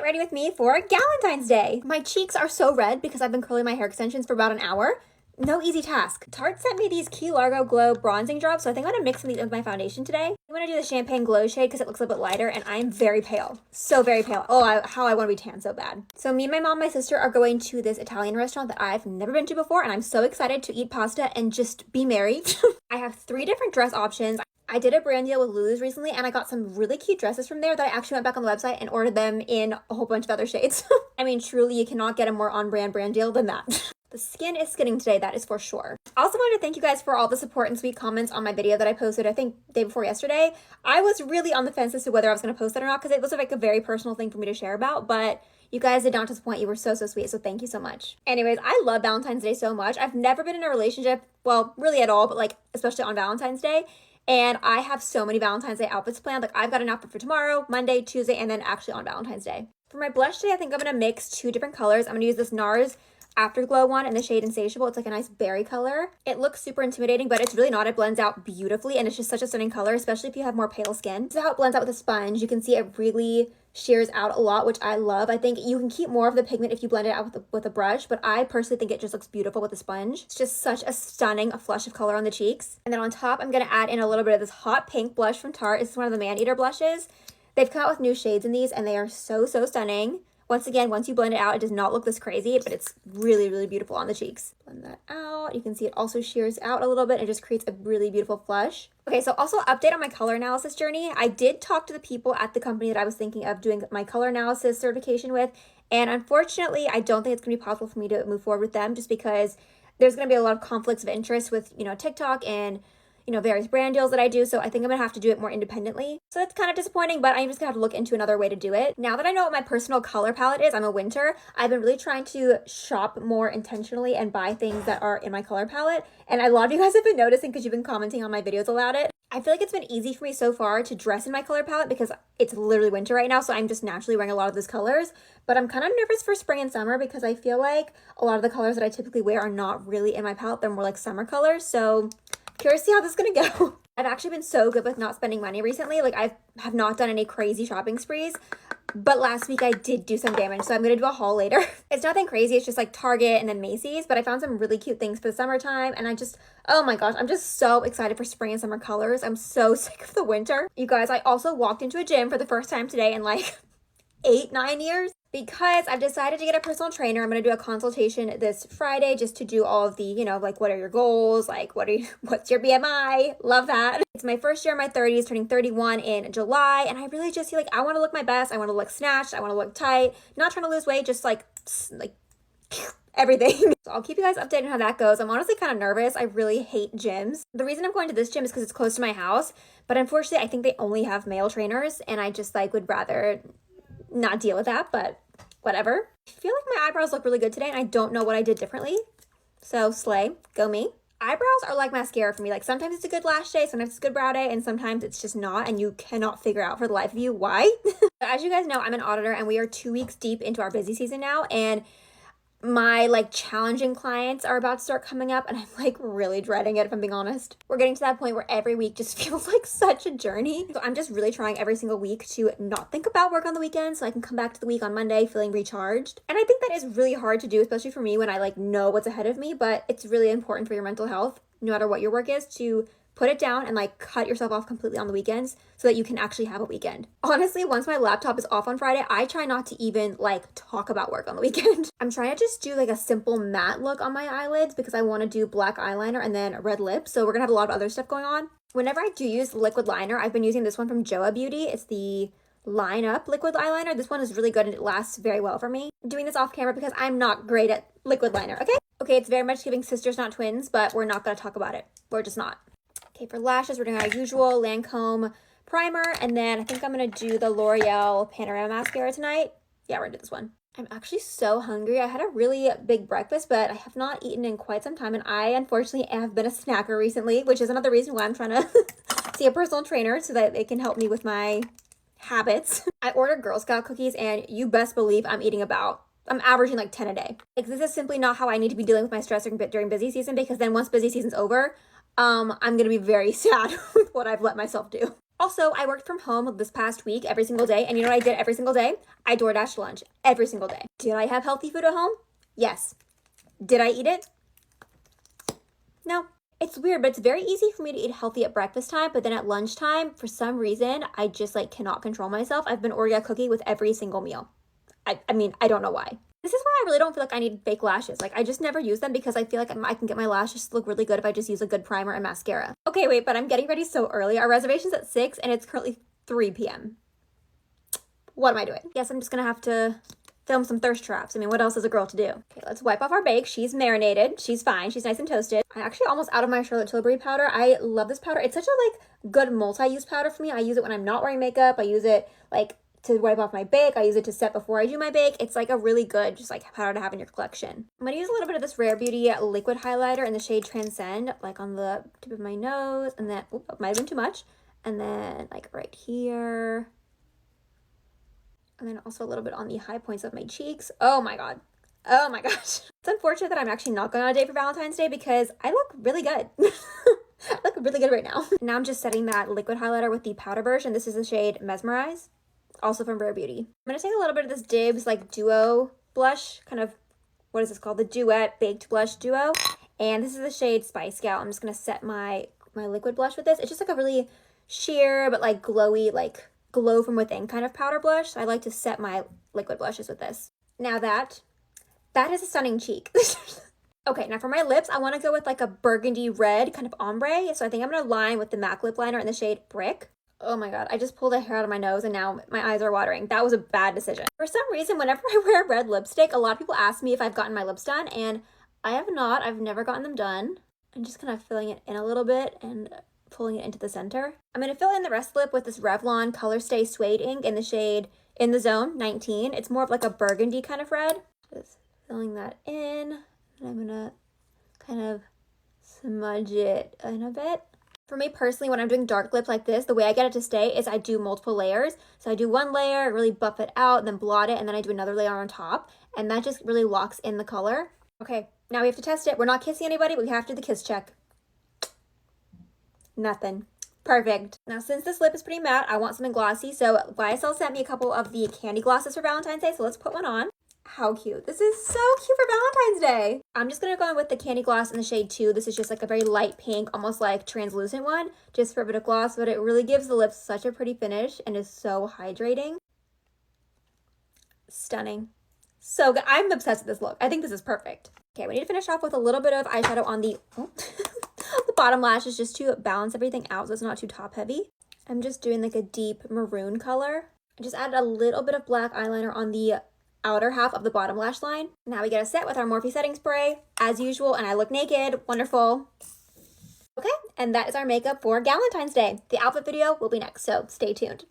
ready with me for Galentine's Day. My cheeks are so red because I've been curling my hair extensions for about an hour. No easy task. Tarte sent me these Key Largo Glow bronzing drops, so I think I'm gonna mix some of these with my foundation today. I'm gonna do the Champagne Glow shade because it looks a bit lighter, and I'm very pale. So very pale. Oh, how I want to be tan so bad. So me and my mom and my sister are going to this Italian restaurant that I've never been to before, and I'm so excited to eat pasta and just be merry. I have 3 different dress options. I did a brand deal with Lulu's recently, and I got some really cute dresses from there that I actually went back on the website and ordered them in a whole bunch of other shades. I mean, truly, you cannot get a more on-brand brand deal than that. The skin is skinning today, that is for sure. I also wanted to thank you guys for all the support and sweet comments on my video that I posted, I think, day before yesterday. I was really on the fence as to whether I was going to post it or not, because it was like a very personal thing for me to share about, but you guys did not disappoint. You were so sweet, so thank you so much. Anyways, I love Valentine's Day so much. I've never been in a relationship, well, really at all, but like, especially on Valentine's Day. And I have so many Valentine's Day outfits planned. Like, I've got an outfit for tomorrow, Monday, Tuesday, and then actually on Valentine's Day. For my blush today, I think I'm going to mix 2 different colors. I'm going to use this NARS Afterglow one in the shade Insatiable. It's like a nice berry color. It looks super intimidating, but it's really not. It blends out beautifully, and it's just such a stunning color, especially if you have more pale skin. This is how it blends out with a sponge. You can see it really shears out a lot, which I love. I think you can keep more of the pigment if you blend it out with a brush, but I personally think it just looks beautiful with a sponge. It's just such a stunning flush of color on the cheeks. And then on top, I'm going to add in a little bit of this hot pink blush from Tarte. It's one of the Man-Eater blushes. They've come out with new shades in these, and they are so stunning. Once again, once you blend it out, it does not look this crazy, but it's really beautiful on the cheeks. Blend that out. You can see it also shears out a little bit and just creates a really beautiful flush. Okay, so also update on my color analysis journey. I did talk to the people at the company that I was thinking of doing my color analysis certification with, and unfortunately, I don't think it's going to be possible for me to move forward with them just because there's going to be a lot of conflicts of interest with, TikTok and various brand deals that I do. So I think I'm gonna have to do it more independently. So that's kind of disappointing, but I'm just gonna have to look into another way to do it. Now that I know what my personal color palette is, I'm a winter, I've been really trying to shop more intentionally and buy things that are in my color palette. And a lot of you guys have been noticing because you've been commenting on my videos about it. I feel like it's been easy for me so far to dress in my color palette because it's literally winter right now, so I'm just naturally wearing a lot of those colors. But I'm kind of nervous for spring and summer because I feel like a lot of the colors that I typically wear are not really in my palette. They're more like summer colors. So curious to see how this is gonna go. I've actually been so good with not spending money recently. Like, I have not done any crazy shopping sprees, but last week I did do some damage, so I'm gonna do a haul later. It's nothing crazy, it's just like Target and then Macy's, but I found some really cute things for the summertime, and oh my gosh, I'm just so excited for spring and summer colors. I'm so sick of the winter. You guys, I also walked into a gym for the first time today in like 8-9 years. Because I've decided to get a personal trainer. I'm going to do a consultation this Friday just to do all of the, like, what are your goals? Like, what's your BMI? Love that. It's my first year in my 30s, turning 31 in July. And I really just feel like I want to look my best. I want to look snatched. I want to look tight. Not trying to lose weight, just like everything. So I'll keep you guys updated on how that goes. I'm honestly kind of nervous. I really hate gyms. The reason I'm going to this gym is because it's close to my house. But unfortunately, I think they only have male trainers. And I just would rather not deal with that, but whatever. I feel like my eyebrows look really good today, and I don't know what I did differently. So slay, go me. Eyebrows are like mascara for me. Like, sometimes it's a good lash day, sometimes it's a good brow day, and sometimes it's just not, and you cannot figure out for the life of you why. As you guys know, I'm an auditor, and we are 2 weeks deep into our busy season now, and my challenging clients are about to start coming up, and I'm really dreading it, if I'm being honest. We're getting to that point where every week just feels like such a journey. So I'm just really trying every single week to not think about work on the weekend so I can come back to the week on Monday feeling recharged. And I think that is really hard to do, especially for me when I know what's ahead of me, but it's really important for your mental health, no matter what your work is, to put it down and cut yourself off completely on the weekends so that you can actually have a weekend. Honestly, once my laptop is off on Friday, I try not to even talk about work on the weekend. I'm trying to just do a simple matte look on my eyelids because I want to do black eyeliner and then red lips. So we're gonna have a lot of other stuff going on. Whenever I do use liquid liner, I've been using this one from Joa Beauty. It's the Line Up liquid eyeliner. This one is really good and it lasts very well for me. I'm doing this off camera because I'm not great at liquid liner, okay? Okay, it's very much giving sisters not twins, but we're not gonna talk about it. We're just not. Okay, for lashes, we're doing our usual Lancome primer, and then I think I'm going to do the L'Oreal Panorama Mascara tonight. Yeah, we're going to do this one. I'm actually so hungry. I had a really big breakfast, but I have not eaten in quite some time, and I unfortunately have been a snacker recently, which is another reason why I'm trying to see a personal trainer so that they can help me with my habits. I ordered Girl Scout cookies, and you best believe I'm averaging 10 a day. This is simply not how I need to be dealing with my stress during busy season, because then once busy season's over, I'm going to be very sad with what I've let myself do. Also, I worked from home this past week every single day, and you know what I did every single day? I DoorDashed lunch every single day. Did I have healthy food at home? Yes. Did I eat it? No. It's weird, but it's very easy for me to eat healthy at breakfast time, but then at lunchtime, for some reason, I just like cannot control myself. I've been ordering a cookie with every single meal. I mean, I don't know why. This is why I really don't feel like I need fake lashes. Like, I just never use them because I feel like I can get my lashes to look really good if I just use a good primer and mascara. Okay, wait, but I'm getting ready so early. Our reservation's at 6 and it's currently 3 p.m. What am I doing? Yes, I'm just gonna have to film some thirst traps. I mean, what else is a girl to do? Okay, let's wipe off our bake. She's marinated. She's fine. She's nice and toasted. I'm actually almost out of my Charlotte Tilbury powder. I love this powder. It's such a like good multi-use powder for me. I use it when I'm not wearing makeup. I use it like to wipe off my bake. I use it to set before I do my bake. It's like a really good just like powder to have in your collection. I'm gonna use a little bit of this Rare Beauty liquid highlighter in the shade Transcend, like on the tip of my nose, and then, oop, that might have been too much. And then like right here. And then also a little bit on the high points of my cheeks. Oh my God. Oh my gosh. It's unfortunate that I'm actually not going on a date for Valentine's Day because I look really good. I look really good right now. Now I'm just setting that liquid highlighter with the powder version. This is the shade Mesmerize, also from Rare Beauty. I'm going to take a little bit of this Dibs like duo blush, kind of, what is this called? The Duet Baked Blush Duo. And this is the shade Spice Gal. I'm just going to set my liquid blush with this. It's just like a really sheer but like glowy, like glow from within kind of powder blush. So I like to set my liquid blushes with this. Now that is a stunning cheek. Okay, now for my lips, I want to go with like a burgundy red kind of ombre. So I think I'm going to line with the MAC lip liner in the shade Brick. Oh my God, I just pulled a hair out of my nose and now my eyes are watering. That was a bad decision. For some reason, whenever I wear red lipstick, a lot of people ask me if I've gotten my lips done, and I have not. I've never gotten them done. I'm just kind of filling it in a little bit and pulling it into the center. I'm going to fill in the rest of the lip with this Revlon Color Stay Suede ink in the shade In the Zone 19. It's more of like a burgundy kind of red. Just filling that in. And I'm going to kind of smudge it in a bit. For me personally, when I'm doing dark lips like this, the way I get it to stay is I do multiple layers. So I do one layer, really buff it out, and then blot it, and then I do another layer on top. And that just really locks in the color. Okay, now we have to test it. We're not kissing anybody, but we have to do the kiss check. Nothing. Perfect. Now, since this lip is pretty matte, I want something glossy. So YSL sent me a couple of the candy glosses for Valentine's Day. So let's put one on. How cute. This is so cute for Valentine's Day. I'm just going to go in with the candy gloss in the shade 2. This is just like a very light pink, almost like translucent one, just for a bit of gloss, but it really gives the lips such a pretty finish and is so hydrating. Stunning. So good. I'm obsessed with this look. I think this is perfect. Okay, we need to finish off with a little bit of eyeshadow on the, the bottom lashes just to balance everything out so it's not too top heavy. I'm just doing like a deep maroon color. I just added a little bit of black eyeliner on the outer half of the bottom lash line. Now we get a set with our Morphe setting spray as usual, and I look naked. Wonderful. Okay, and that is our makeup for Valentine's Day. The outfit video will be next, so stay tuned.